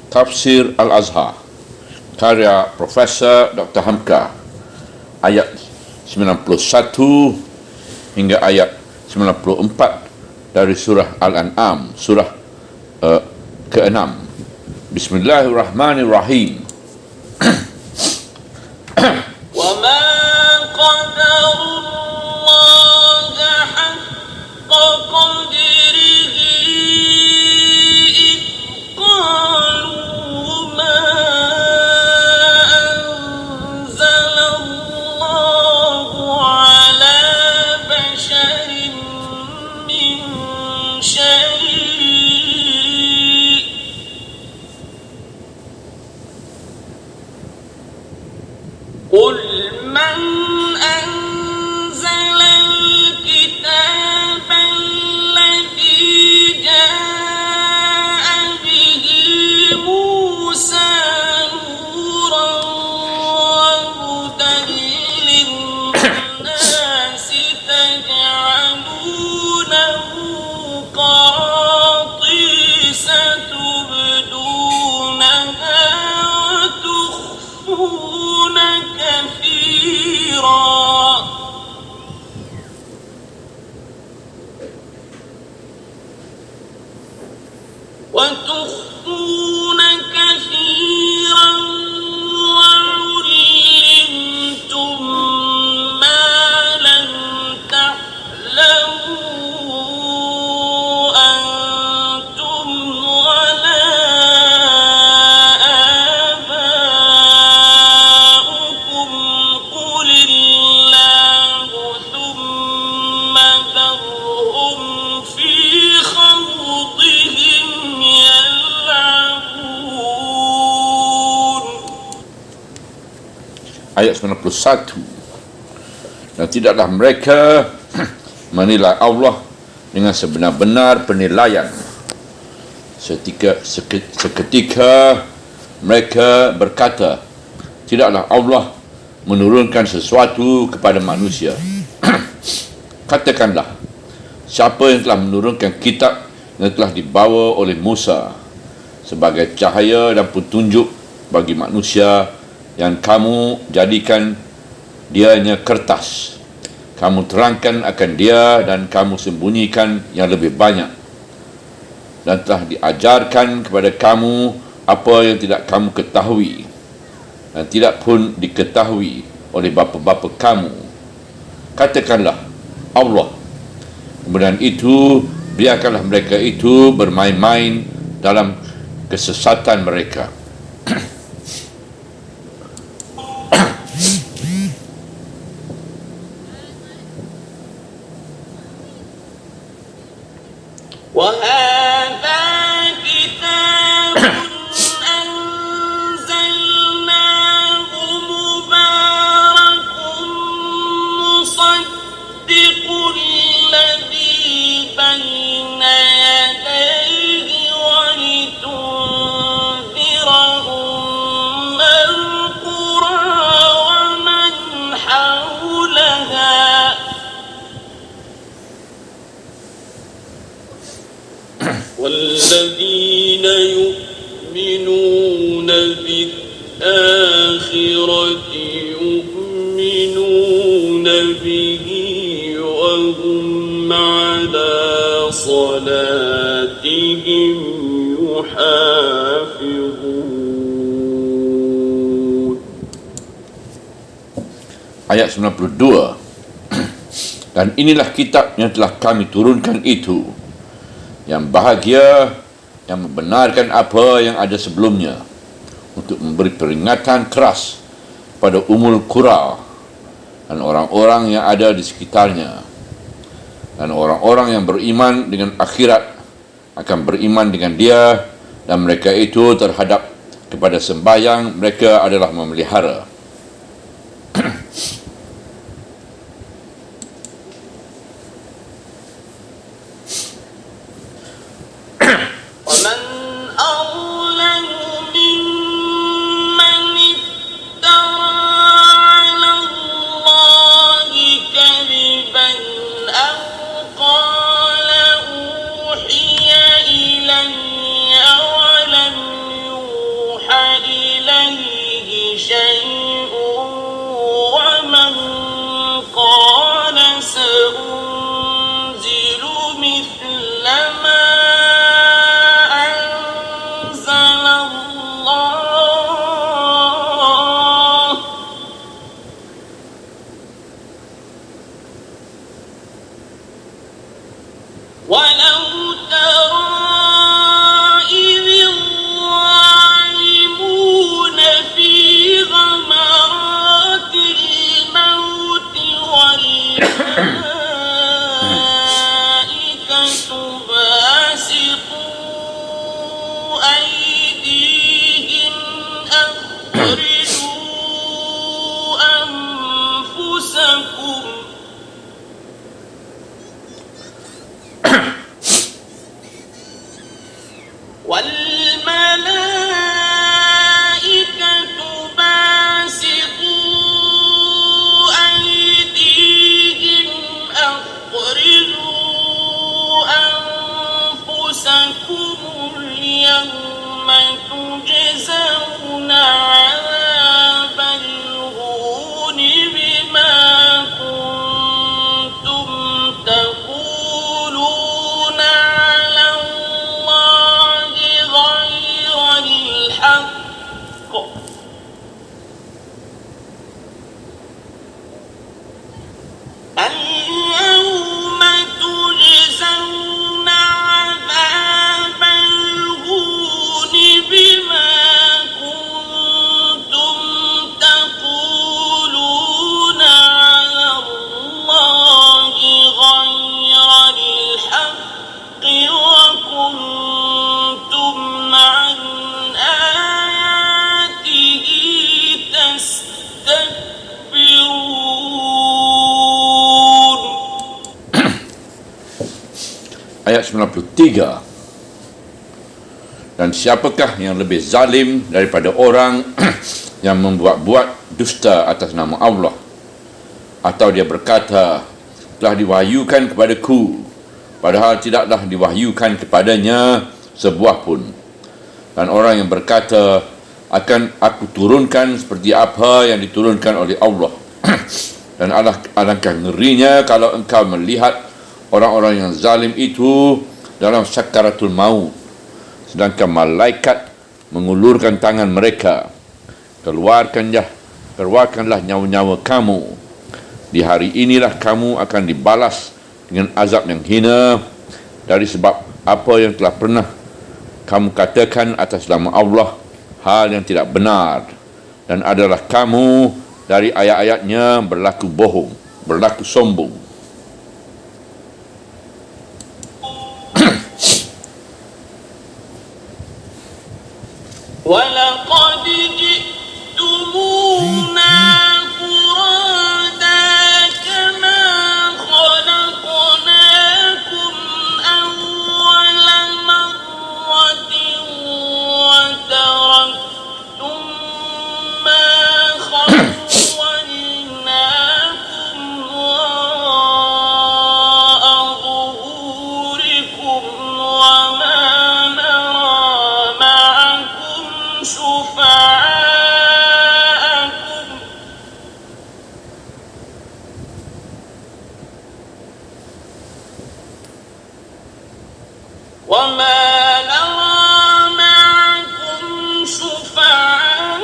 Tafsir Al-Azhar karya Profesor Dr. Hamka, ayat 91 hingga ayat 94 dari surah Al-An'am, surah ke-6. Bismillahirrahmanirrahim. وَمَا قَدَرُوا اللَّهَ حَقَّ قَدْرِهِ إِذْ قَالُوا مَا أَنزَلَ اللَّهُ عَلَى بَشَرٍ مِّن شَيْءٍ قُلْ مَنْ أَنزَلَ الْكِتَابَ الَّذِي جَاءَ بِهِ مُوسَى نُورًا وَهُدًى لِّلنَّاسِ تَجْعَلُونَهُ قَرَاطِيسَ تُبْدُونَهَا وَتُخْفُونَ كَثِيرًا وَعُلِّمْتُم مَّا لَمْ تَعْلَمُوا أَنتُمْ وَلَا آبَاؤُكُمْ قُلِ اللَّهُ ثُمَّ ذَرْهُمْ فِي خَوْضِهِمْ يَلْعَبُونَ. Ayat 91. Dan tidaklah mereka menilai Allah dengan sebenar-benar penilaian. Seketika mereka berkata, tidaklah Allah menurunkan sesuatu kepada manusia. Katakanlah, siapa yang telah menurunkan kitab yang telah dibawa oleh Musa sebagai cahaya dan petunjuk bagi manusia, yang kamu jadikan dianya kertas, kamu terangkan akan dia dan kamu sembunyikan yang lebih banyak, dan telah diajarkan kepada kamu apa yang tidak kamu ketahui dan tidak pun diketahui oleh bapa-bapa kamu. Katakanlah Allah. Kemudian itu biarkanlah mereka itu bermain-main dalam kesesatan mereka. وَهَذَا كِتَابٌ أَنزَلْنَاهُ مُبَارَكٌ مُصَدِّقُ الَّذِي بَيْنَ يَدَيْهِ وَلِتُنذِرَ أُمَّ الْقُرَىٰ وَمَنْ حَوْلَهَا وَالَّذِينَ يُؤْمِنُونَ بِالْآخِرَةِ يُؤْمِنُونَ بِهِ وَهُمْ عَلَى صَلَاتِهِمْ يُحَافِظُونَ. Ayat 92. Dan inilah kitab yang telah kami turunkan itu, yang bahagia, yang membenarkan apa yang ada sebelumnya, untuk memberi peringatan keras pada Ummul Qura dan orang-orang yang ada di sekitarnya. Dan orang-orang yang beriman dengan akhirat akan beriman dengan dia, dan mereka itu terhadap kepada sembahyang mereka adalah memelihara. وَمَنْ أَظْلَمُ مِمَّنِ افْتَرَىٰ عَلَى اللَّهِ كَذِبًا أَوْ قَالَ أُوحِيَ إِلَيَّ وَلَمْ ayat 93. Dan siapakah yang lebih zalim daripada orang yang membuat-buat dusta atas nama Allah, atau dia berkata, telah diwahyukan kepadaku, padahal tidaklah diwahyukan kepadanya sebuah pun. Dan orang yang berkata, akan aku turunkan seperti apa yang diturunkan oleh Allah. Dan alangkah ngerinya kalau engkau melihat orang-orang yang zalim itu dalam sakaratul maut, sedangkan malaikat mengulurkan tangan mereka, keluarkanlah nyawa-nyawa kamu. Di hari inilah kamu akan dibalas dengan azab yang hina dari sebab apa yang telah pernah kamu katakan atas nama Allah, hal yang tidak benar, dan adalah kamu dari ayat-ayatnya berlaku bohong, berlaku sombong. وَلَقَدْ جِئْتُمُونَا فُرَادَىٰ كَمَا خَلَقْنَاكُمْ أَوَّلَ مَرَّةٍ وَتَرَكْتُم مَّا خَوَّلْنَاكُمْ وَرَاءَ ظُهُورِكُمْ وَمَا نَرَىٰ مَعَكُمْ شُفَعَاءَكُمْ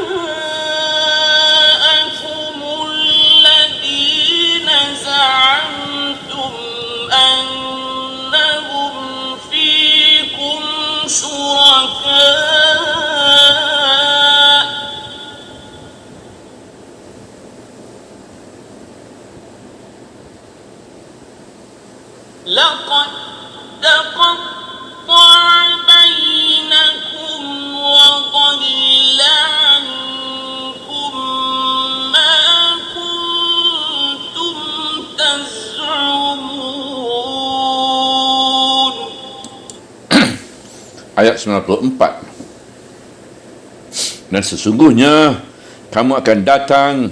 الَّذِينَ زَعَمْتُمْ أَنَّهُمْ فِيكُمْ شُرَكَاءُ لَقَدْ تَقَطَّعَ بَيْنَكُمْ وَضَلَّ عَنكُم مَّا كُنتُمْ تَزْعُمُونَ. Ayat 94. Dan sesungguhnya kamu akan datang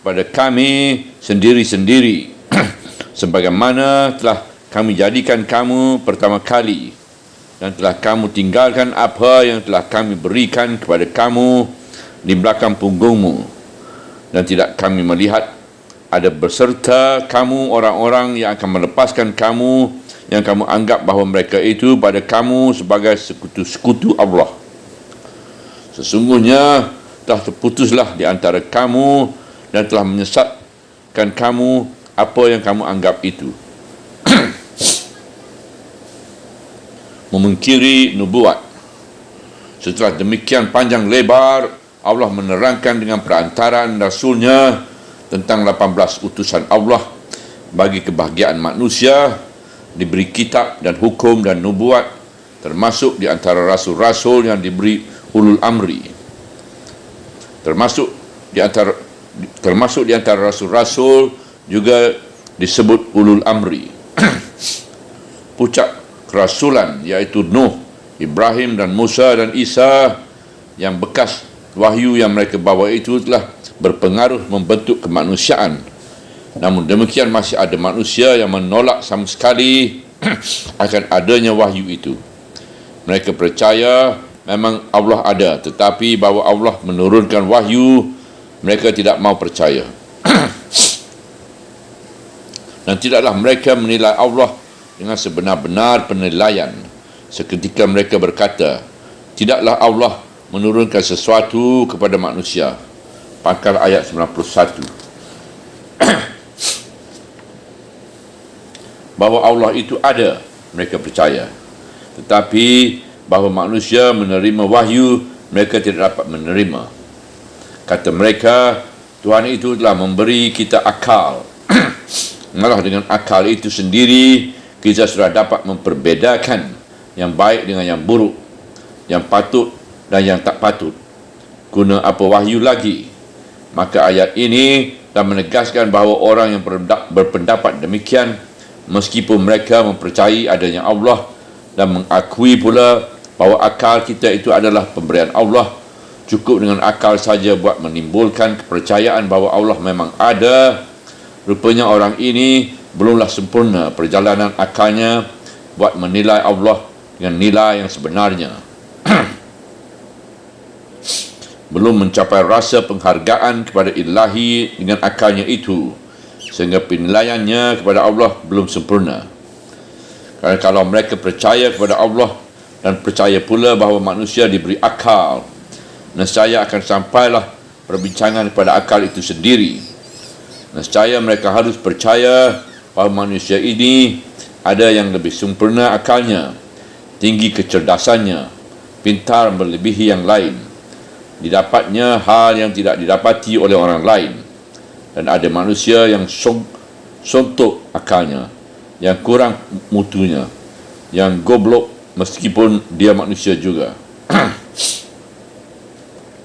kepada kami sendiri-sendiri sebagaimana telah kami jadikan kamu pertama kali, dan telah kamu tinggalkan apa yang telah kami berikan kepada kamu di belakang punggungmu, dan tidak kami melihat ada berserta kamu orang-orang yang akan melepaskan kamu yang kamu anggap bahawa mereka itu pada kamu sebagai sekutu-sekutu Allah. Sesungguhnya telah terputuslah di antara kamu dan telah menyesatkan kamu apa yang kamu anggap itu. Memungkiri nubuat. Setelah demikian panjang lebar, Allah menerangkan dengan perantaraan Rasulnya tentang 18 utusan Allah bagi kebahagiaan manusia, diberi kitab dan hukum dan nubuat, termasuk di antara rasul-rasul yang diberi ulul amri. Termasuk di antara rasul-rasul juga disebut ulul amri. Puncak kerasulan iaitu Nuh, Ibrahim dan Musa dan Isa, yang bekas wahyu yang mereka bawa itu telah berpengaruh membentuk kemanusiaan. Namun demikian masih ada manusia yang menolak sama sekali akan adanya wahyu itu. Mereka percaya memang Allah ada, tetapi bahawa Allah menurunkan wahyu, mereka tidak mau percaya. Dan tidaklah mereka menilai Allah dengan sebenar-benar penilaian. Seketika mereka berkata, tidaklah Allah menurunkan sesuatu kepada manusia. Pangkal ayat 91. Bahawa Allah itu ada, mereka percaya. Tetapi bahawa manusia menerima wahyu, mereka tidak dapat menerima. Kata mereka, Tuhan itu telah memberi kita akal. Malah dengan akal itu sendiri, kita sudah dapat memperbedakan yang baik dengan yang buruk, yang patut dan yang tak patut. Guna apa wahyu lagi? Maka ayat ini telah menegaskan bahawa orang yang berpendapat demikian meskipun mereka mempercayai adanya Allah dan mengakui pula bahawa akal kita itu adalah pemberian Allah. Cukup dengan akal saja buat menimbulkan kepercayaan bahawa Allah memang ada. Rupanya orang ini belumlah sempurna perjalanan akalnya buat menilai Allah dengan nilai yang sebenarnya. Belum mencapai rasa penghargaan kepada ilahi dengan akalnya itu, sehingga penilaiannya kepada Allah belum sempurna. Kerana kalau mereka percaya kepada Allah dan percaya pula bahawa manusia diberi akal, nescaya akan sampailah perbincangan kepada akal itu sendiri. Nescaya mereka harus percaya bahawa manusia ini ada yang lebih sempurna akalnya, tinggi kecerdasannya, pintar melebihi yang lain, didapatnya hal yang tidak didapati oleh orang lain, dan ada manusia yang sontok akalnya, yang kurang mutunya, yang goblok meskipun dia manusia juga.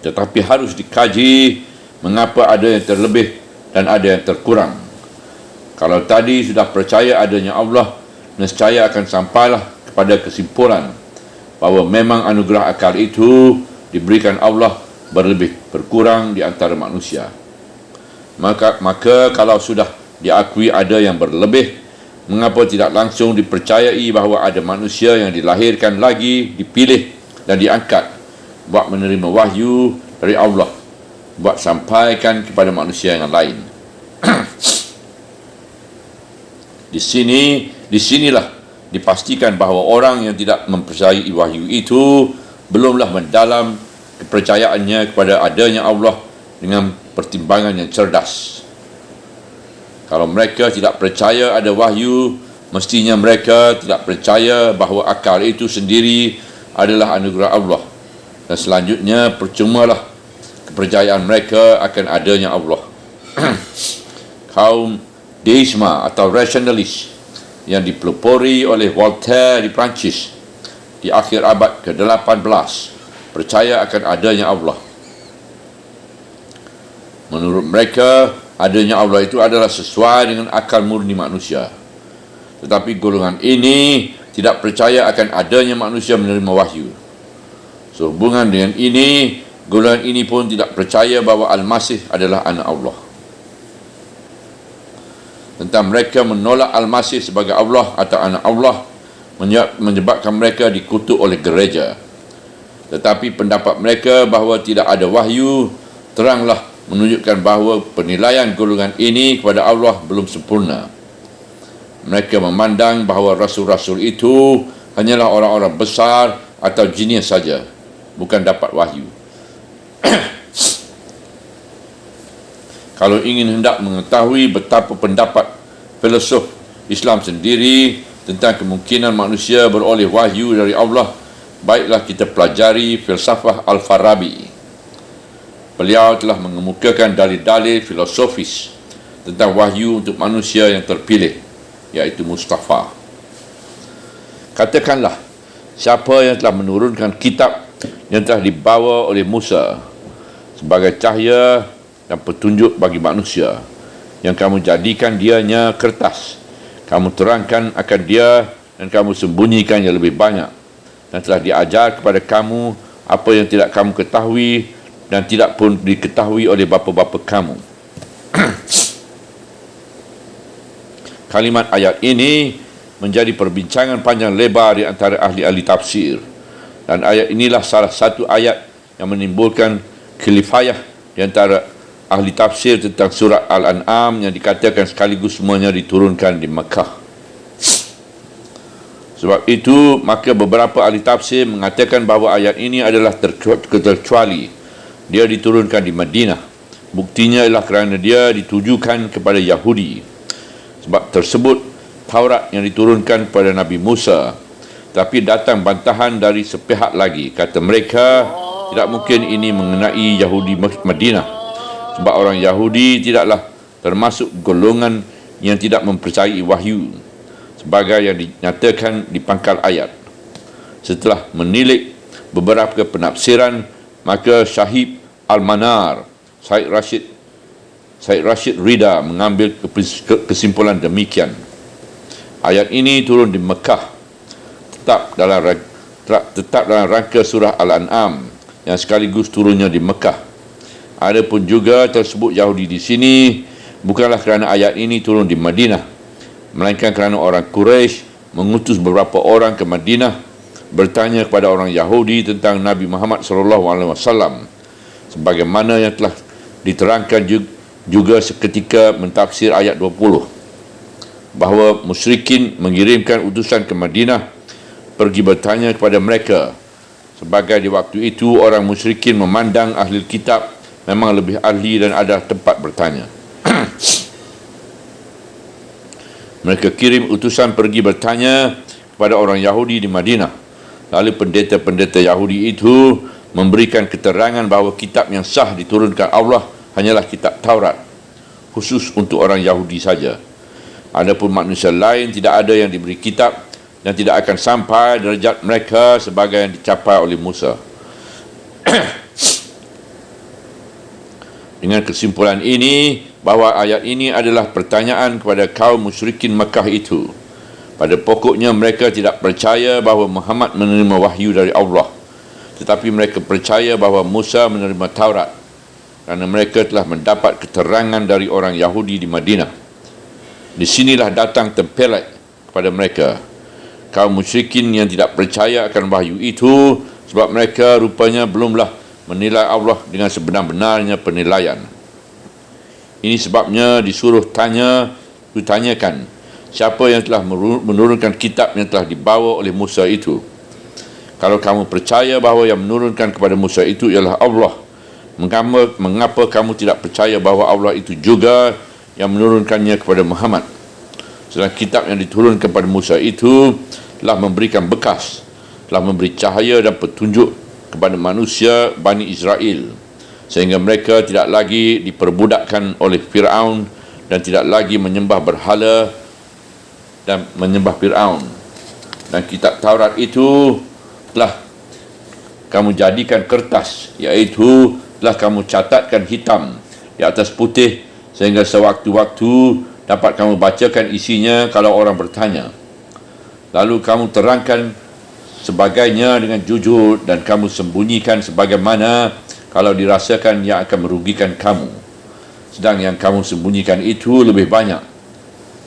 Tetapi harus dikaji mengapa ada yang terlebih dan ada yang terkurang. Kalau tadi sudah percaya adanya Allah, nescaya akan sampailah kepada kesimpulan bahawa memang anugerah akal itu diberikan Allah berlebih berkurang di antara manusia. Maka kalau sudah diakui ada yang berlebih, mengapa tidak langsung dipercayai bahawa ada manusia yang dilahirkan lagi, dipilih dan diangkat buat menerima wahyu dari Allah, buat sampaikan kepada manusia yang lain. Disinilah dipastikan bahawa orang yang tidak mempercayai wahyu itu belumlah mendalam kepercayaannya kepada adanya Allah dengan pertimbangan yang cerdas. Kalau mereka tidak percaya ada wahyu, mestinya mereka tidak percaya bahawa akal itu sendiri adalah anugerah Allah. Dan selanjutnya percumalah kepercayaan mereka akan adanya Allah. Kaum deisma atau rasionalis yang dipelopori oleh Voltaire di Perancis di akhir abad ke-18 percaya akan adanya Allah. Menurut mereka, adanya Allah itu adalah sesuai dengan akal murni manusia. Tetapi golongan ini tidak percaya akan adanya manusia menerima wahyu. Sehubungan dengan ini, golongan ini pun tidak percaya bahawa Al-Masih adalah anak Allah. Tentang mereka menolak Al-Masih sebagai Allah atau anak Allah menyebabkan mereka dikutuk oleh gereja. Tetapi pendapat mereka bahawa tidak ada wahyu teranglah menunjukkan bahawa penilaian golongan ini kepada Allah belum sempurna. Mereka memandang bahawa rasul-rasul itu hanyalah orang-orang besar atau jinius saja, bukan dapat wahyu. Kalau ingin hendak mengetahui betapa pendapat filosof Islam sendiri tentang kemungkinan manusia beroleh wahyu dari Allah, baiklah kita pelajari filsafah Al-Farabi. Beliau telah mengemukakan dalil-dalil filosofis tentang wahyu untuk manusia yang terpilih, iaitu Mustafa. Katakanlah, siapa yang telah menurunkan kitab yang telah dibawa oleh Musa sebagai cahaya dan petunjuk bagi manusia, yang kamu jadikan dianya kertas, kamu terangkan akan dia dan kamu sembunyikan yang lebih banyak, dan telah diajar kepada kamu apa yang tidak kamu ketahui dan tidak pun diketahui oleh bapa-bapa kamu. Kalimat ayat ini menjadi perbincangan panjang lebar di antara ahli-ahli tafsir, dan ayat inilah salah satu ayat yang menimbulkan khilafiyah di antara ahli tafsir tentang surat Al-An'am yang dikatakan sekaligus semuanya diturunkan di Makkah. Sebab itu, maka beberapa ahli tafsir mengatakan bahawa ayat ini adalah terkecuali dia diturunkan di Madinah. Buktinya ialah kerana dia ditujukan kepada Yahudi. Sebab tersebut Taurat yang diturunkan kepada Nabi Musa. Tapi datang bantahan dari sepihak lagi. Kata mereka, tidak mungkin ini mengenai Yahudi Madinah. Sebab orang Yahudi tidaklah termasuk golongan yang tidak mempercayai wahyu, sebagai yang dinyatakan di pangkal ayat. Setelah menilik beberapa penafsiran, maka Syahib Al-Manar, Syed Rashid Rida mengambil kesimpulan demikian. Ayat ini turun di Mekah, tetap dalam rangka surah Al-An'am yang sekaligus turunnya di Mekah. Adapun juga tersebut Yahudi di sini bukanlah kerana ayat ini turun di Madinah, melainkan kerana orang Quraisy mengutus beberapa orang ke Madinah bertanya kepada orang Yahudi tentang Nabi Muhammad SAW, sebagaimana yang telah diterangkan juga seketika mentafsir ayat 20, bahawa musyrikin mengirimkan utusan ke Madinah pergi bertanya kepada mereka, sebagai di waktu itu orang musyrikin memandang ahli kitab memang lebih ahli dan ada tempat bertanya. Mereka kirim utusan pergi bertanya kepada orang Yahudi di Madinah. Lalu pendeta-pendeta Yahudi itu memberikan keterangan bahawa kitab yang sah diturunkan Allah hanyalah kitab Taurat, khusus untuk orang Yahudi saja. Adapun manusia lain tidak ada yang diberi kitab dan tidak akan sampai derajat mereka sebagai yang dicapai oleh Musa. Dengan kesimpulan ini, bahawa ayat ini adalah pertanyaan kepada kaum musyrikin Makkah itu. Pada pokoknya mereka tidak percaya bahawa Muhammad menerima wahyu dari Allah, tetapi mereka percaya bahawa Musa menerima Taurat, kerana mereka telah mendapat keterangan dari orang Yahudi di Madinah. Di sinilah datang tempelat kepada mereka, kaum musyrikin yang tidak percaya akan wahyu itu, sebab mereka rupanya belumlah menilai Allah dengan sebenar-benarnya penilaian. Ini sebabnya ditanyakan siapa yang telah menurunkan kitab yang telah dibawa oleh Musa itu. Kalau kamu percaya bahawa yang menurunkan kepada Musa itu ialah Allah, mengapa kamu tidak percaya bahawa Allah itu juga yang menurunkannya kepada Muhammad? Sedang kitab yang diturunkan kepada Musa itu telah memberikan bekas, telah memberi cahaya dan petunjuk kepada manusia Bani Israel, sehingga mereka tidak lagi diperbudakkan oleh Fir'aun dan tidak lagi menyembah berhala dan menyembah Fir'aun. Dan kitab Taurat itu telah kamu jadikan kertas, iaitu telah kamu catatkan hitam di atas putih, sehingga sewaktu-waktu dapat kamu bacakan isinya kalau orang bertanya. Lalu kamu terangkan sebagainya dengan jujur, dan kamu sembunyikan sebagaimana kalau dirasakan yang akan merugikan kamu. Sedang yang kamu sembunyikan itu lebih banyak,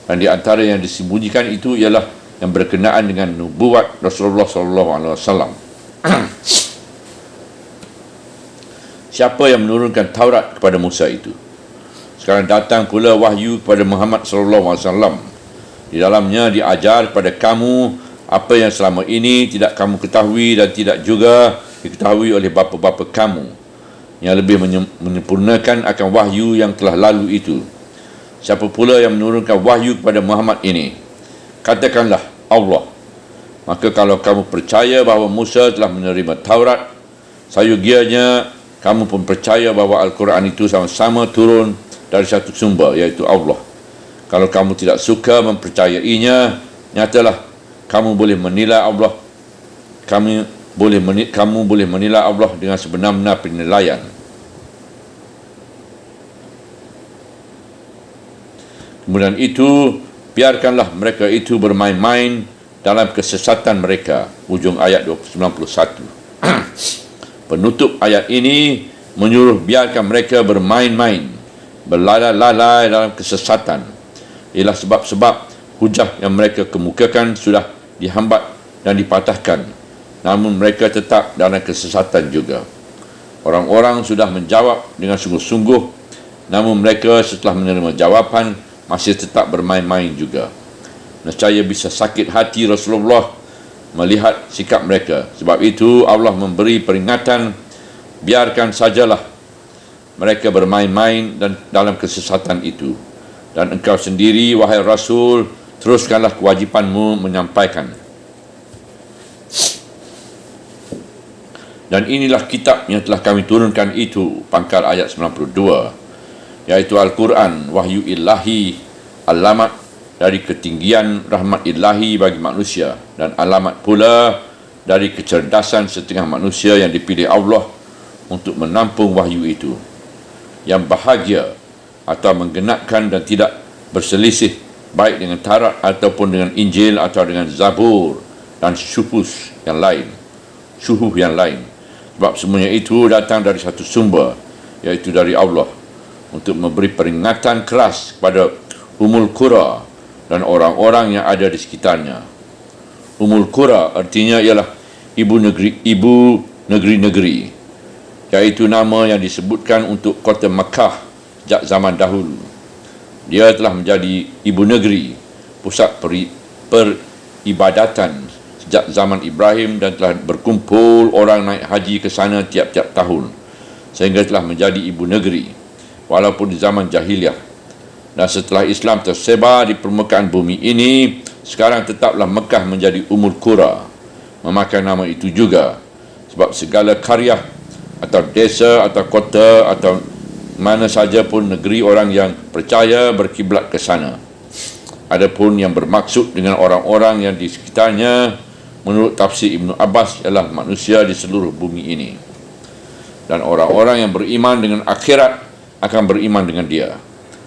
dan di antara yang disembunyikan itu ialah yang berkenaan dengan nubuat Rasulullah SAW. Siapa yang menurunkan Taurat kepada Musa itu? Sekarang datang pula wahyu kepada Muhammad SAW. Di dalamnya diajar kepada kamu apa yang selama ini tidak kamu ketahui dan tidak juga diketahui oleh bapa-bapa kamu, yang lebih menyempurnakan akan wahyu yang telah lalu itu. Siapa pula yang menurunkan wahyu kepada Muhammad ini? Katakanlah Allah. Maka kalau kamu percaya bahawa Musa telah menerima Taurat, sayugianya kamu pun percaya bahawa Al-Quran itu sama-sama turun dari satu sumber, iaitu Allah. Kalau kamu tidak suka mempercayainya, nyatalah kamu boleh menilai Allah. Kamu boleh menilai Allah dengan sebenar-benar penilaian. Kemudian itu, biarkanlah mereka itu bermain-main dalam kesesatan mereka. Ujung ayat 91. Penutup ayat ini menyuruh biarkan mereka bermain-main, berlalai-lalai dalam kesesatan. Ialah sebab-sebab hujah yang mereka kemukakan sudah dihambat dan dipatahkan, namun mereka tetap dalam kesesatan juga. Orang-orang sudah menjawab dengan sungguh-sungguh, namun mereka setelah menerima jawapan masih tetap bermain-main juga. Nescaya bisa sakit hati Rasulullah melihat sikap mereka. Sebab itu Allah memberi peringatan, biarkan sajalah mereka bermain-main dan dalam kesesatan itu. Dan engkau sendiri, wahai Rasul, teruskanlah kewajipanmu menyampaikan. Dan inilah kitab yang telah kami turunkan itu, pangkal ayat 92, iaitu Al-Quran, wahyu ilahi, alamat dari ketinggian rahmat ilahi bagi manusia, dan alamat pula dari kecerdasan setengah manusia yang dipilih Allah untuk menampung wahyu itu, yang bahagia atau menggenapkan dan tidak berselisih baik dengan Taurat ataupun dengan Injil atau dengan Zabur dan suhuf yang lain. Sebab semuanya itu datang dari satu sumber, iaitu dari Allah, untuk memberi peringatan keras kepada Umul Qura dan orang-orang yang ada di sekitarnya. Umul Qura artinya ialah ibu negeri-negeri, iaitu nama yang disebutkan untuk kota Makkah sejak zaman dahulu. Dia telah menjadi ibu negeri, pusat peribadatan sejak zaman Ibrahim dan telah berkumpul orang naik haji ke sana tiap-tiap tahun, sehingga telah menjadi ibu negeri walaupun di zaman jahiliah. Dan setelah Islam tersebar di permukaan bumi ini, sekarang tetaplah Mekah menjadi Ummul Qura, memakai nama itu juga, sebab segala karya atau desa atau kota atau mana saja pun negeri orang yang percaya berkiblat ke sana. Adapun yang bermaksud dengan orang-orang yang di sekitarnya, menurut tafsir Ibn Abbas, ialah manusia di seluruh bumi ini. Dan orang-orang yang beriman dengan akhirat akan beriman dengan dia.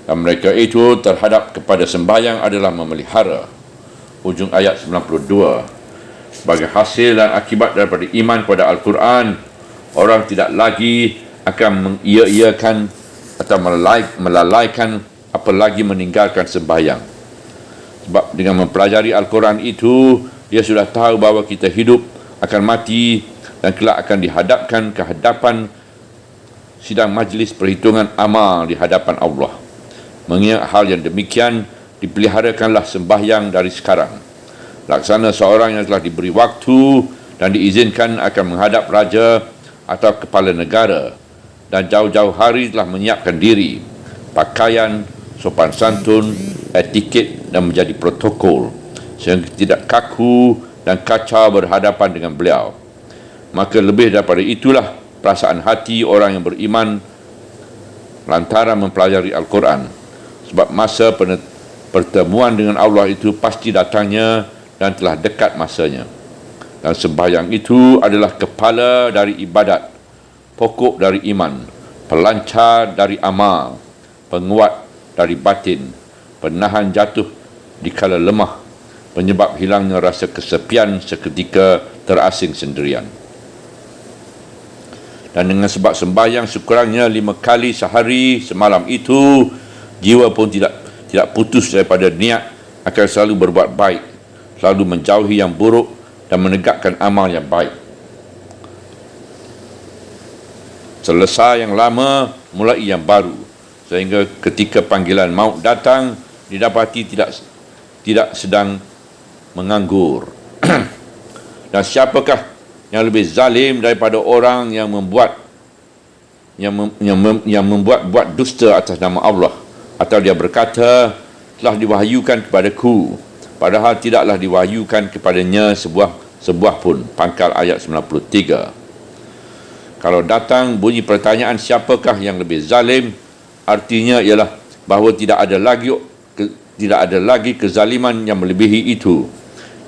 Dan mereka itu terhadap kepada sembahyang adalah memelihara. Hujung ayat 92. Sebagai hasil dan akibat daripada iman kepada Al-Quran, orang tidak lagi akan mengiya-iyakan atau melalaikan, apalagi meninggalkan sembahyang. Sebab dengan mempelajari Al-Quran itu, dia sudah tahu bahawa kita hidup, akan mati dan kelak akan dihadapkan ke hadapan sidang majlis perhitungan amal di hadapan Allah. Mengingat hal yang demikian, dipeliharakanlah sembahyang dari sekarang. Laksana seorang yang telah diberi waktu dan diizinkan akan menghadap raja atau kepala negara, dan jauh-jauh hari telah menyiapkan diri, pakaian, sopan santun, etiket dan menjadi protokol, sehingga tidak kaku dan kacau berhadapan dengan beliau. Maka lebih daripada itulah perasaan hati orang yang beriman lantaran mempelajari Al-Quran, sebab masa pertemuan dengan Allah itu pasti datangnya dan telah dekat masanya. Dan sembahyang itu adalah kepala dari ibadat, pokok dari iman, pelancar dari amal, penguat dari batin, penahan jatuh di kala lemah, penyebab hilangnya rasa kesepian seketika terasing sendirian. Dan dengan sebab sembahyang sekurangnya 5 kali sehari semalam itu, jiwa pun tidak putus daripada niat akan selalu berbuat baik, selalu menjauhi yang buruk dan menegakkan amal yang baik. Selesai yang lama, mulai yang baru, sehingga ketika panggilan maut datang, didapati tidak sedang menganggur. Dan siapakah yang lebih zalim daripada orang yang membuat dusta atas nama Allah, atau dia berkata, telah diwahyukan kepadaku, padahal tidaklah diwahyukan kepadanya sebuah pun. Pangkal ayat 93. Kalau datang bunyi pertanyaan siapakah yang lebih zalim, artinya ialah bahawa tidak ada lagi kezaliman yang melebihi itu,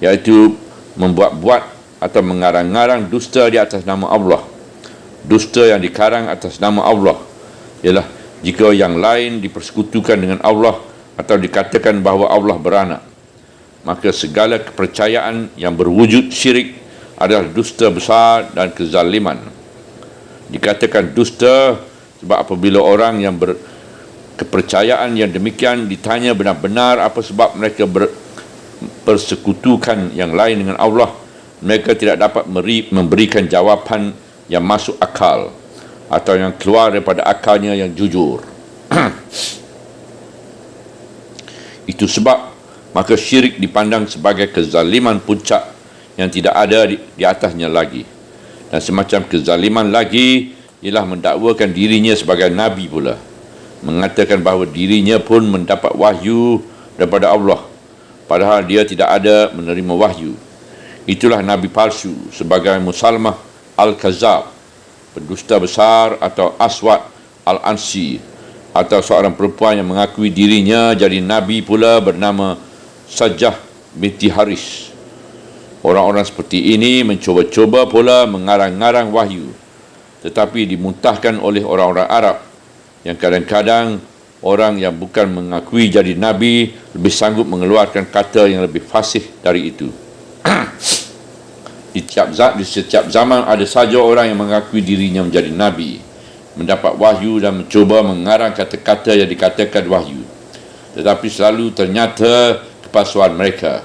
iaitu membuat-buat atau mengarang-ngarang dusta di atas nama Allah. Dusta yang dikarang atas nama Allah ialah jika yang lain dipersekutukan dengan Allah atau dikatakan bahawa Allah beranak. Maka segala kepercayaan yang berwujud syirik adalah dusta besar dan kezaliman. Dikatakan dusta sebab apabila orang yang berkepercayaan yang demikian ditanya benar-benar apa sebab mereka persekutukan yang lain dengan Allah, mereka tidak dapat memberikan jawapan yang masuk akal atau yang keluar daripada akalnya yang jujur. Itu sebab maka syirik dipandang sebagai kezaliman puncak yang tidak ada di atasnya lagi. Dan semacam kezaliman lagi ialah mendakwakan dirinya sebagai Nabi pula, mengatakan bahawa dirinya pun mendapat wahyu daripada Allah, padahal dia tidak ada menerima wahyu. Itulah Nabi palsu, sebagai Musalmah Al-Kazab, pendusta besar, atau Aswad Al-Ansi, atau seorang perempuan yang mengakui dirinya jadi Nabi pula bernama Sajjah binti Haris. Orang-orang seperti ini mencuba-cuba pula mengarang-ngarang wahyu, tetapi dimuntahkan oleh orang-orang Arab yang kadang-kadang orang yang bukan mengakui jadi Nabi lebih sanggup mengeluarkan kata yang lebih fasih dari itu. Di setiap zaman ada saja orang yang mengakui dirinya menjadi Nabi, mendapat wahyu dan mencuba mengarang kata-kata yang dikatakan wahyu. Tetapi selalu ternyata kepalsuan mereka.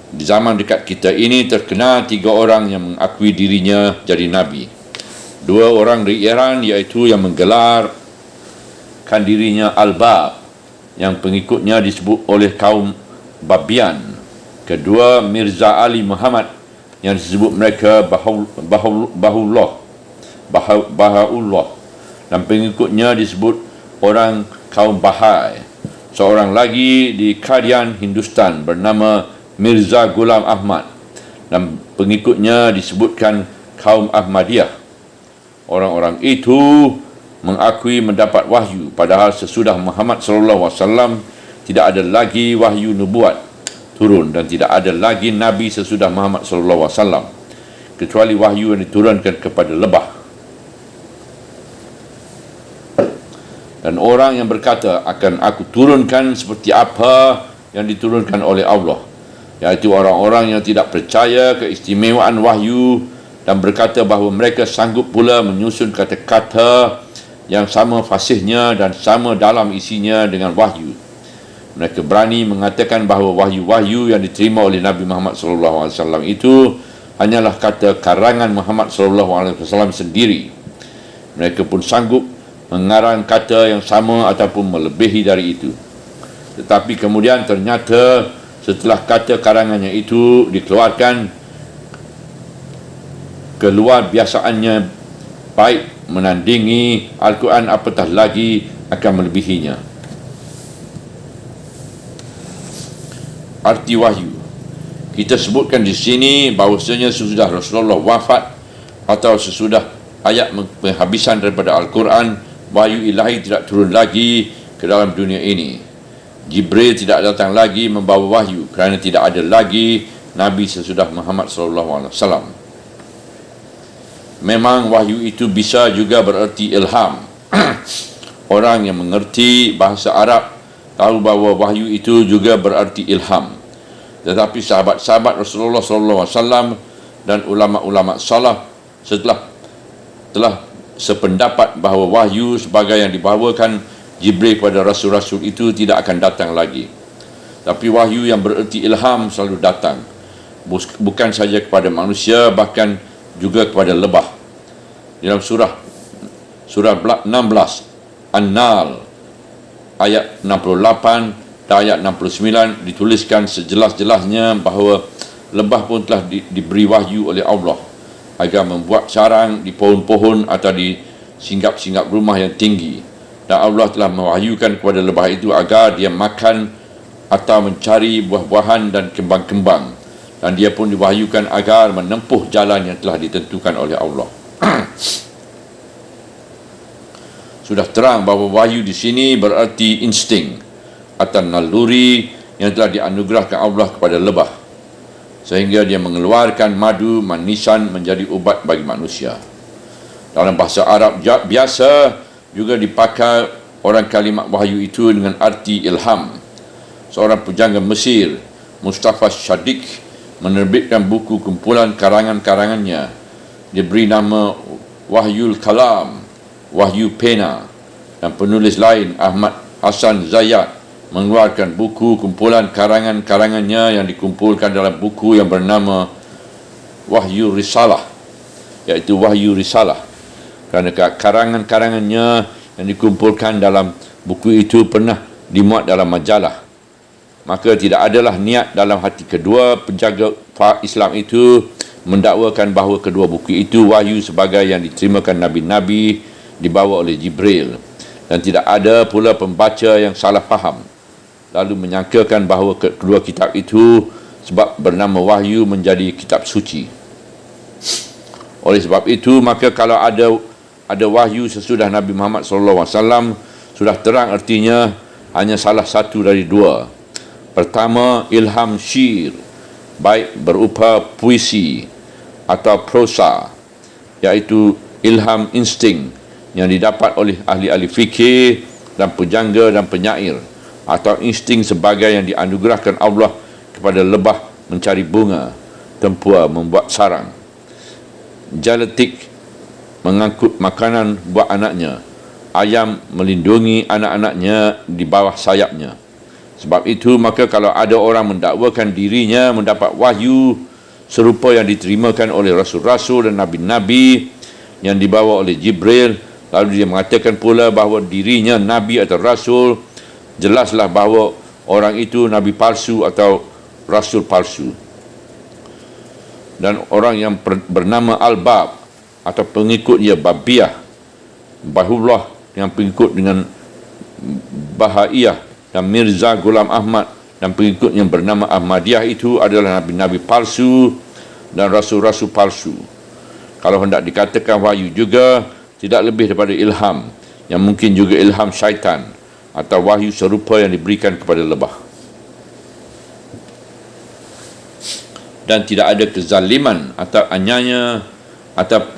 Di zaman dekat kita ini terkenal 3 orang yang mengakui dirinya jadi Nabi. 2 orang dari Iran, iaitu yang menggelarkan dirinya Al-Bab, yang pengikutnya disebut oleh kaum Babian. Kedua, Mirza Ali Muhammad, yang disebut mereka Bahaullah, dan pengikutnya disebut orang kaum Bahai. Seorang lagi di Qadian, Hindustan, bernama Mirza Ghulam Ahmad, dan pengikutnya disebutkan kaum Ahmadiyah. Orang-orang itu mengakui mendapat wahyu, padahal sesudah Muhammad SAW tidak ada lagi wahyu nubuat turun, dan tidak ada lagi Nabi sesudah Muhammad SAW, kecuali wahyu yang diturunkan kepada lebah. Dan orang yang berkata, akan aku turunkan seperti apa yang diturunkan oleh Allah, iaitu orang-orang yang tidak percaya keistimewaan wahyu dan berkata bahawa mereka sanggup pula menyusun kata-kata yang sama fasihnya dan sama dalam isinya dengan wahyu. Mereka berani mengatakan bahawa wahyu-wahyu yang diterima oleh Nabi Muhammad SAW itu hanyalah kata karangan Muhammad SAW sendiri. Mereka pun sanggup mengarang kata yang sama ataupun melebihi dari itu. Tetapi kemudian ternyata setelah kata karangannya itu dikeluarkan, keluar biasaannya baik menandingi Al-Quran, apatah lagi akan melebihinya. Arti wahyu. Kita sebutkan di sini bahawasanya sesudah Rasulullah wafat atau sesudah ayat penghabisan daripada Al-Quran, wahyu ilahi tidak turun lagi ke dalam dunia ini. Jibril tidak datang lagi membawa wahyu kerana tidak ada lagi Nabi sesudah Muhammad SAW. Memang wahyu itu bisa juga bererti ilham. Orang yang mengerti bahasa Arab tahu bahawa wahyu itu juga berarti ilham. Tetapi sahabat-sahabat Rasulullah SAW dan ulama-ulama salaf telah sependapat bahawa wahyu sebagai yang dibawakan Jibril kepada rasul-rasul itu tidak akan datang lagi. Tapi wahyu yang bererti ilham selalu datang, bukan saja kepada manusia, bahkan juga kepada lebah. Dalam surah 16 An-Nahl ayat 68 dan ayat 69 dituliskan sejelas-jelasnya bahawa lebah pun telah diberi wahyu oleh Allah agar membuat sarang di pohon-pohon atau di singgap-singgap rumah yang tinggi, dan Allah telah mewahyukan kepada lebah itu agar dia makan atau mencari buah-buahan dan kembang-kembang, dan dia pun diwahyukan agar menempuh jalan yang telah ditentukan oleh Allah. Sudah terang bahawa wahyu di sini berarti insting atau naluri yang telah dianugerahkan Allah kepada lebah, sehingga dia mengeluarkan madu manisan menjadi ubat bagi manusia. Dalam bahasa Arab biasa juga dipakai orang kalimat wahyu itu dengan arti ilham. Seorang pujangga Mesir, Mustafa Shadiq, menerbitkan buku kumpulan karangan-karangannya. Diberi nama Wahyul Kalam, Wahyu Pena, dan penulis lain Ahmad Hasan Zayat mengeluarkan buku kumpulan karangan-karangannya yang dikumpulkan dalam buku yang bernama Wahyu Risalah, iaitu Wahyu Risalah, kerana karangan-karangannya yang dikumpulkan dalam buku itu pernah dimuat dalam majalah. Maka tidak adalah niat dalam hati kedua penjaga Islam itu mendakwakan bahawa kedua buku itu wahyu sebagai yang diterimakan Nabi-Nabi dibawa oleh Jibril, dan tidak ada pula pembaca yang salah faham lalu menyangkakan bahawa kedua kitab itu sebab bernama wahyu menjadi kitab suci. Oleh sebab itu, maka kalau ada wahyu sesudah Nabi Muhammad SAW, sudah terang artinya hanya salah satu dari dua. Pertama, ilham syair, baik berupa puisi atau prosa, iaitu ilham insting yang didapat oleh ahli-ahli fikir dan pujangga dan penyair, atau insting sebagai yang dianugerahkan Allah kepada lebah mencari bunga, tempua membuat sarang, jaletik mengangkut makanan buat anaknya, ayam melindungi anak-anaknya di bawah sayapnya. Sebab itu, maka kalau ada orang mendakwakan dirinya mendapat wahyu serupa yang diterimakan oleh rasul-rasul dan nabi-nabi yang dibawa oleh Jibril, lalu dia mengatakan pula bahawa dirinya nabi atau rasul, jelaslah bahawa orang itu nabi palsu atau rasul palsu. Dan orang yang bernama Al-Bab atau pengikut dia Babiyah, Bahullah yang pengikut dengan Bahaiyah, dan Mirza Ghulam Ahmad dan pengikut yang bernama Ahmadiyah itu adalah nabi-nabi palsu dan rasul-rasul palsu. Kalau hendak dikatakan wahyu juga, tidak lebih daripada ilham, yang mungkin juga ilham syaitan atau wahyu serupa yang diberikan kepada lebah. Dan tidak ada kezaliman atau anyaya atau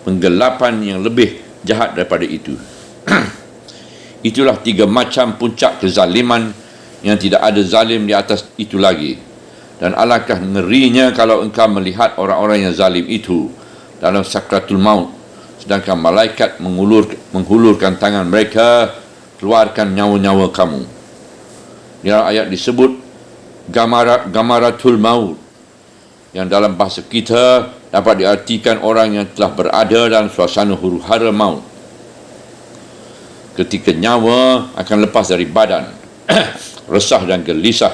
penggelapan yang lebih jahat daripada itu. Itulah 3 macam puncak kezaliman yang tidak ada zalim di atas itu lagi. Dan alangkah ngerinya kalau engkau melihat orang-orang yang zalim itu dalam sakratul maut, sedangkan malaikat menghulurkan tangan mereka, keluarkan nyawa-nyawa kamu. Dalam ayat disebut gamaratul maut, yang dalam bahasa kita dapat diartikan orang yang telah berada dalam suasana huru-hara maut, ketika nyawa akan lepas dari badan, resah dan gelisah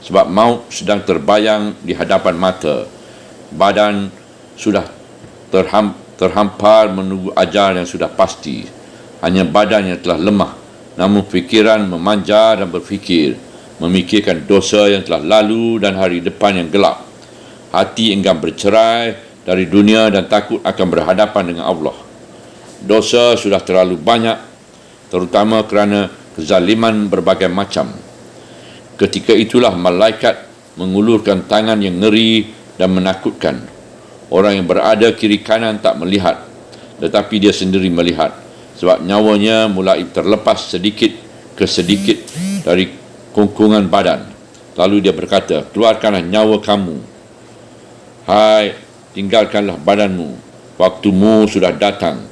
sebab maut sedang terbayang di hadapan mata. Badan sudah terhampar menunggu ajal yang sudah pasti. Hanya badan yang telah lemah, namun fikiran memanjar dan berfikir, memikirkan dosa yang telah lalu dan hari depan yang gelap. Hati enggan bercerai dari dunia dan takut akan berhadapan dengan Allah. Dosa sudah terlalu banyak, terutama kerana kezaliman berbagai macam. Ketika itulah malaikat mengulurkan tangan yang ngeri dan menakutkan. Orang yang berada kiri kanan tak melihat, tetapi dia sendiri melihat, sebab nyawanya mulai terlepas sedikit ke sedikit dari kongkongan badan. Lalu dia berkata, keluarkanlah nyawa kamu. Hai, tinggalkanlah badanmu. Waktumu sudah datang.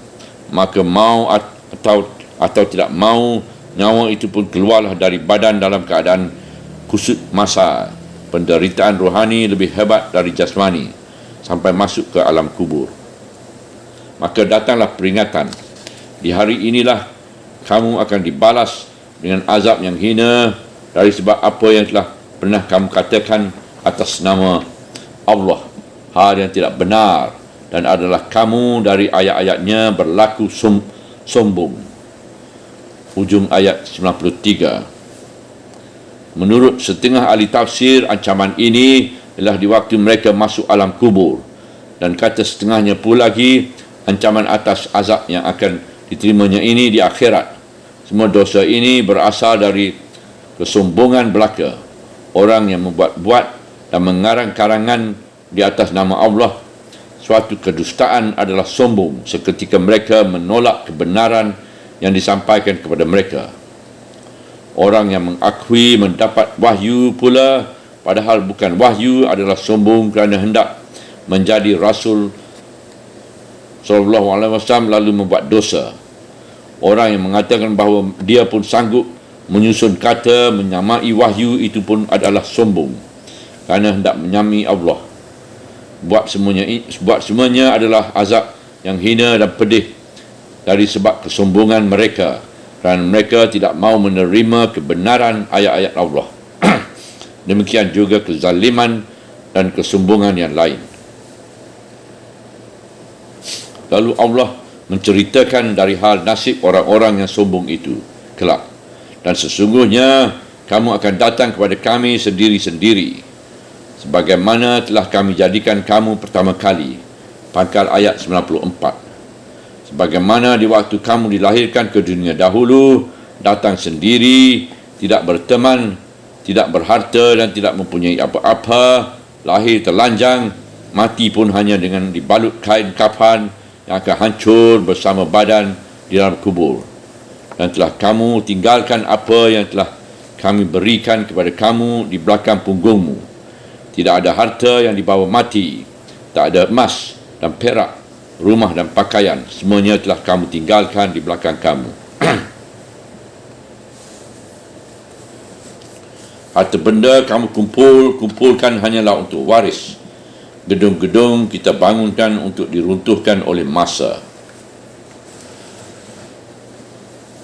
Maka mau atau tidak mau, nyawa itu pun keluarlah dari badan dalam keadaan kusut masa. Penderitaan rohani lebih hebat dari jasmani sampai masuk ke alam kubur. Maka datanglah peringatan. Di hari inilah kamu akan dibalas dengan azab yang hina dari sebab apa yang telah pernah kamu katakan atas nama Allah, hal yang tidak benar, dan adalah kamu dari ayat-ayatnya berlaku sombong. Ujung ayat 93. Menurut setengah ahli tafsir, ancaman ini ialah di waktu mereka masuk alam kubur, dan kata setengahnya pula lagi, ancaman atas azab yang akan diterimanya ini di akhirat. Semua dosa ini berasal dari kesombongan belaka. Orang yang membuat-buat dan mengarang karangan di atas nama Allah suatu kedustaan adalah sombong seketika mereka menolak kebenaran yang disampaikan kepada mereka. Orang yang mengakui mendapat wahyu pula, padahal bukan wahyu, adalah sombong kerana hendak menjadi Rasul SAW lalu membuat dosa. Orang yang mengatakan bahawa dia pun sanggup menyusun kata menyamai wahyu itu pun adalah sombong kerana hendak menyamai Allah. Buat semuanya adalah azab yang hina dan pedih dari sebab kesombongan mereka, kerana mereka tidak mau menerima kebenaran ayat-ayat Allah. Demikian juga kezaliman dan kesombongan yang lain. Lalu Allah menceritakan dari hal nasib orang-orang yang sombong itu kelak. Dan sesungguhnya kamu akan datang kepada kami sendiri-sendiri, sebagaimana telah kami jadikan kamu pertama kali. Pangkal ayat 94. Sebagaimana di waktu kamu dilahirkan ke dunia dahulu, datang sendiri, tidak berteman, tidak berharta dan tidak mempunyai apa-apa, lahir telanjang, mati pun hanya dengan dibalut kain kafan yang akan hancur bersama badan di dalam kubur. dan telah kamu tinggalkan apa yang telah kami berikan kepada kamu di belakang punggungmu. Tidak ada harta yang dibawa mati, tak ada emas dan perak, rumah dan pakaian, semuanya telah kamu tinggalkan di belakang kamu. Harta benda kamu kumpulkan hanyalah untuk waris. Gedung-gedung kita bangunkan untuk diruntuhkan oleh masa.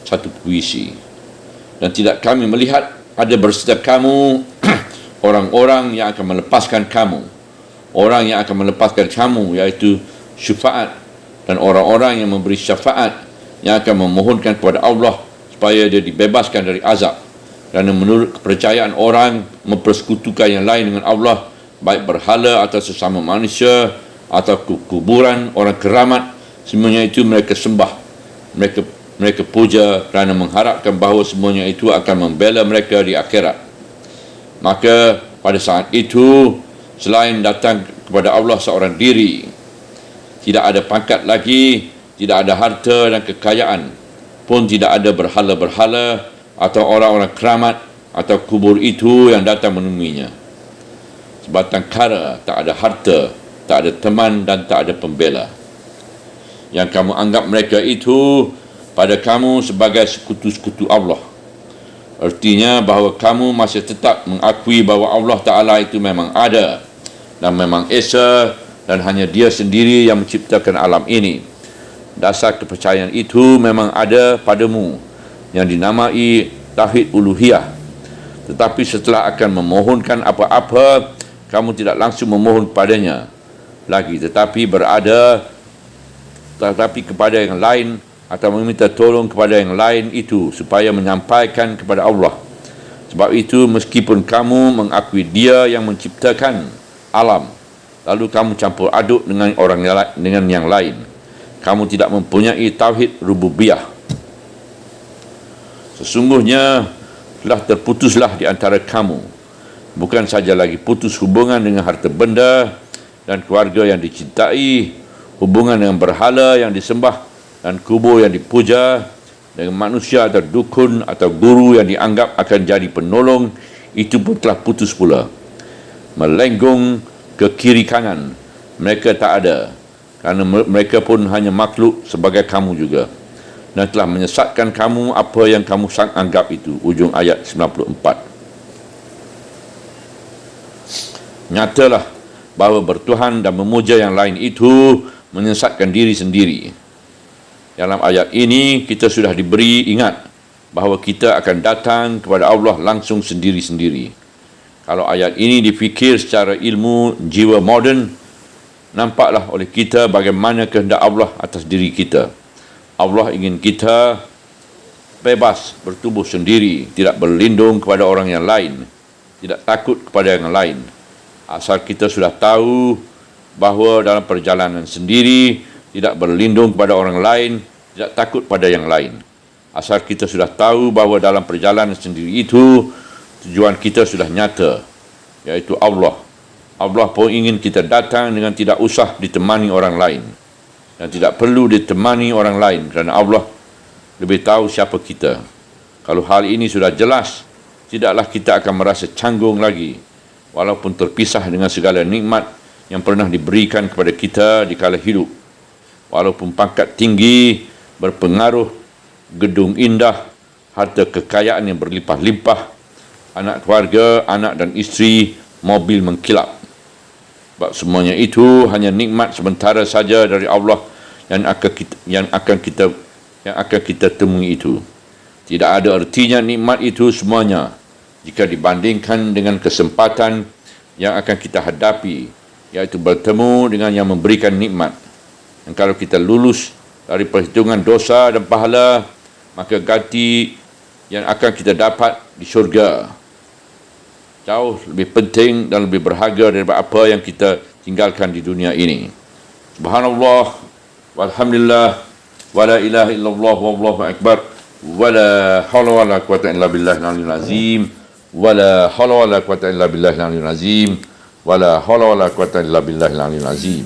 Satu puisi. Dan tidak kami melihat ada berserta kamu orang-orang yang akan melepaskan kamu. Orang yang akan melepaskan kamu, iaitu syafaat, dan orang-orang yang memberi syafaat yang akan memohonkan kepada Allah supaya dia dibebaskan dari azab. Kerana menurut kepercayaan orang mempersekutukan yang lain dengan Allah, baik berhala atau sesama manusia atau kuburan, orang keramat, semuanya itu mereka sembah, mereka puja kerana mengharapkan bahawa semuanya itu akan membela mereka di akhirat. Maka pada saat itu, selain datang kepada Allah seorang diri, tidak ada pangkat lagi, tidak ada harta dan kekayaan, pun tidak ada berhala-berhala atau orang-orang keramat atau kubur itu yang datang menemuinya. Sebatang kara, tak ada harta, tak ada teman dan tak ada pembela. Yang kamu anggap mereka itu pada kamu sebagai sekutu-sekutu Allah. Artinya bahawa kamu masih tetap mengakui bahawa Allah Ta'ala itu memang ada dan memang esa, dan hanya Dia sendiri yang menciptakan alam ini. Dasar kepercayaan itu memang ada padamu yang dinamai Tauhid Uluhiyah. Tetapi setelah akan memohonkan apa-apa, kamu tidak langsung memohon kepadanya lagi, tetapi kepada yang lain, atau meminta tolong kepada yang lain itu supaya menyampaikan kepada Allah. Sebab itu meskipun kamu mengakui Dia yang menciptakan alam, lalu kamu campur aduk dengan yang lain, kamu tidak mempunyai tauhid rububiyah. Sesungguhnya telah terputuslah di antara kamu, bukan saja lagi putus hubungan dengan harta benda dan keluarga yang dicintai, hubungan dengan berhala yang disembah dan kubur yang dipuja, dengan manusia atau dukun atau guru yang dianggap akan jadi penolong, itu pun telah putus pula. Melenggung ke kiri kanan, mereka tak ada, kerana mereka pun hanya makhluk sebagai kamu juga, dan telah menyesatkan kamu apa yang kamu anggap itu. Ujung ayat 94. Nyatalah bahawa bertuhan dan memuja yang lain itu menyesatkan diri sendiri. Dalam ayat ini kita sudah diberi ingat bahawa kita akan datang kepada Allah langsung sendiri-sendiri. Kalau ayat ini difikir secara ilmu jiwa moden, nampaklah oleh kita bagaimana kehendak Allah atas diri kita. Allah ingin kita bebas bertubuh sendiri, tidak berlindung kepada orang yang lain, tidak takut kepada yang lain. Asal kita sudah tahu bahawa dalam perjalanan sendiri, tidak berlindung kepada orang lain, tidak takut pada yang lain. Asal kita sudah tahu bahawa dalam perjalanan sendiri itu, tujuan kita sudah nyata, iaitu Allah. Allah pun ingin kita datang dengan tidak usah ditemani orang lain, dan tidak perlu ditemani orang lain, kerana Allah lebih tahu siapa kita. Kalau hal ini sudah jelas, tidaklah kita akan merasa canggung lagi, walaupun terpisah dengan segala nikmat yang pernah diberikan kepada kita di kala hidup. Walaupun pangkat tinggi, berpengaruh, gedung indah, harta kekayaan yang berlimpah-limpah, anak keluarga, anak dan isteri, mobil mengkilap. Sebab semuanya itu hanya nikmat sementara saja dari Allah yang akan kita temui itu. Tidak ada artinya nikmat itu semuanya jika dibandingkan dengan kesempatan yang akan kita hadapi, iaitu bertemu dengan yang memberikan nikmat. Dan kalau kita lulus dari perhitungan dosa dan pahala, maka ganti yang akan kita dapat di syurga jauh lebih penting dan lebih berharga daripada apa yang kita tinggalkan di dunia ini. Subhanallah, walhamdulillah, wala ilaha illallah, wallahu akbar, wala hawla wala quwata illa billahil aliyyil azim, wala hawla wala quwata illa billahil aliyyil azim, wala hawla wala quwata illa billahil aliyyil azim.